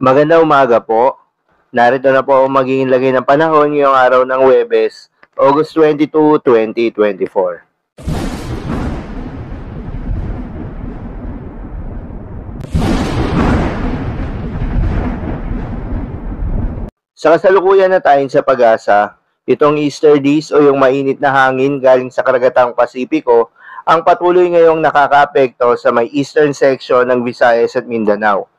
Magandang umaga po. Narito na po ang magiging lagay ng panahon ngayong araw ng Huwebes, August 22, 2024. Sa kasalukuyan na tayo sa pag-asa, itong easterlies o yung mainit na hangin galing sa karagatang Pasipiko ang patuloy ngayong nakakaapekto sa may eastern section ng Visayas at Mindanao.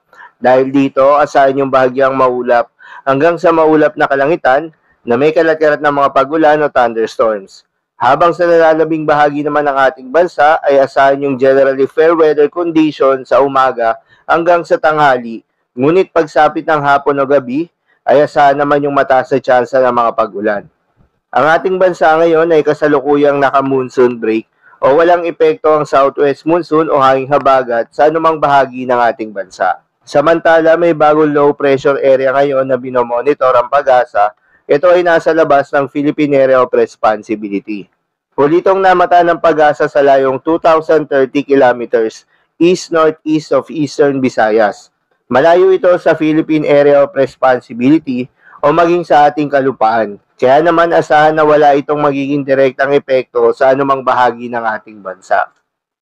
Dahil dito, asahan yung bahagyang maulap hanggang sa maulap na kalangitan na may kalat-kalat ng mga pagulan o thunderstorms. Habang sa nalalabing bahagi naman ng ating bansa ay asahan yung generally fair weather condition sa umaga hanggang sa tanghali, ngunit pagsapit ng hapon o gabi ay asahan naman yung mataas na tsansa ng mga pagulan. Ang ating bansa ngayon ay kasalukuyang naka-monsoon break o walang epekto ang southwest monsoon o hanging habagat sa anumang bahagi ng ating bansa. Samantala, may bagong low pressure area ngayon na binomonitor ang pag-asa. Ito ay nasa labas ng Philippine Area of Responsibility. Ulitong namata ng pag-asa sa layong 2,030 kilometers east-northeast of Eastern Visayas. Malayo ito sa Philippine Area of Responsibility o maging sa ating kalupaan. Kaya naman asahan na wala itong magiging direktang epekto sa anumang bahagi ng ating bansa.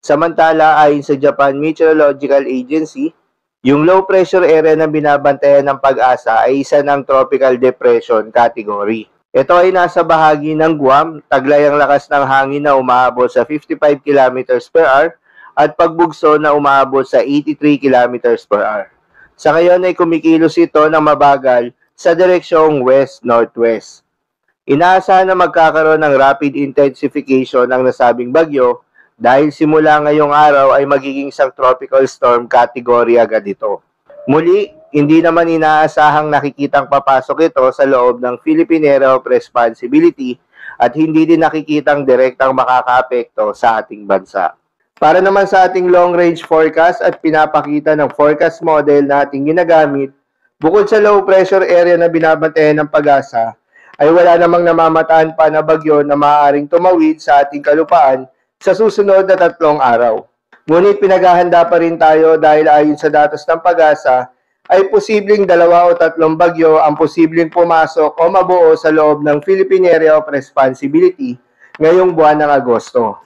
Samantala, ayon sa Japan Meteorological Agency, yung low pressure area na binabantayan ng pag-asa ay isa ng tropical depression category. Ito ay nasa bahagi ng Guam, taglay ang lakas ng hangin na umaabot sa 55 km per hour at pagbugso na umaabot sa 83 km per hour. Sa ngayon ay kumikilos ito ng mabagal sa direksyong west-northwest. Inaasahan na magkakaroon ng rapid intensification ng nasabing bagyo dahil simula ngayong araw ay magiging isang tropical storm category agad ito. Muli, hindi naman inaasahang nakikitang papasok ito sa loob ng Philippine Area of Responsibility at hindi din nakikitang direktang makakaapekto sa ating bansa. Para naman sa ating long-range forecast at pinapakita ng forecast model na ating ginagamit, bukod sa low pressure area na binabantayan ng pag-asa, ay wala namang namamataan pa na bagyo na maaaring tumawid sa ating kalupaan sa susunod na 3 araw. Ngunit pinaghahanda pa rin tayo dahil ayon sa datos ng pag-asa, ay posibleng 2 o 3 bagyo ang posibleng pumasok o mabuo sa loob ng Philippine Area of Responsibility ngayong buwan ng Agosto.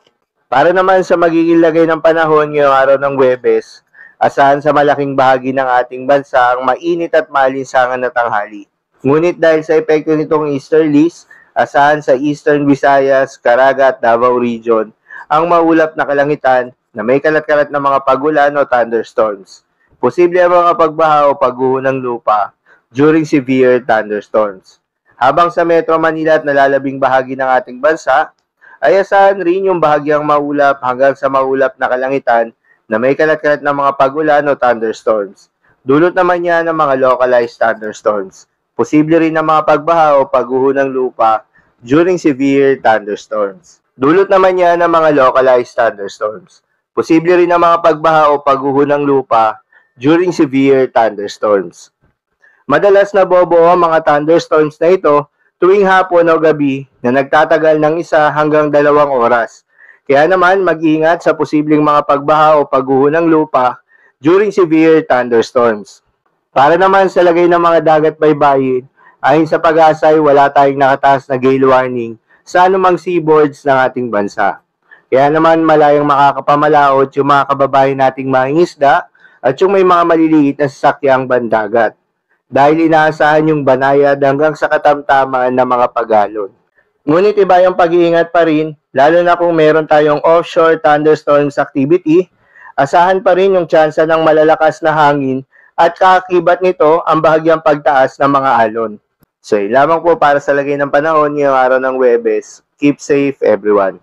Para naman sa magiging lagay ng panahon ngayong araw ng Huwebes, asahan sa malaking bahagi ng ating bansa ang mainit at maalinsangan na tanghali. Ngunit dahil sa epekto nitong easterlies, asahan sa Eastern Visayas, Caraga at Davao Region ang maulap na kalangitan na may kalat-kalat na mga pagulan o thunderstorms. Posible ang mga pagbaha o pagguho ng lupa during severe thunderstorms. Habang sa Metro Manila at nalalabing bahagi ng ating bansa, ay asahan rin yung bahagyang maulap hanggang sa maulap na kalangitan na may kalat-kalat na mga pagulan o thunderstorms. Dulot naman yan ng mga localized thunderstorms. Posible rin ang mga pagbaha o pagguho ng lupa during severe thunderstorms. Dulot naman yan ng mga localized thunderstorms. Posible rin ang mga pagbaha o pagguho ng lupa during severe thunderstorms. Madalas nabobuo ang mga thunderstorms na ito tuwing hapon o gabi na nagtatagal ng 1 hanggang 2 oras. Kaya naman mag-ingat sa posibleng mga pagbaha o pagguho ng lupa during severe thunderstorms. Para naman sa lagay ng mga dagat baybayin, ayon sa pag-asa ay wala tayong nakataas na gale warning sa anumang seaboards ng ating bansa. Kaya naman malayang makakapamalaot yung mga kababayan nating mangingisda at yung may mga maliliit na sasakyang bandagat. Dahil inaasahan yung banayad hanggang sa katamtaman ng mga pagalon. Ngunit iba yung pag-iingat pa rin, lalo na kung meron tayong offshore thunderstorms activity, asahan pa rin yung tsansa ng malalakas na hangin at kaakibat nito ang bahagyang pagtaas ng mga alon. So, lamang po para sa lagay ng panahon ngayong araw ng Huwebes. Keep safe everyone.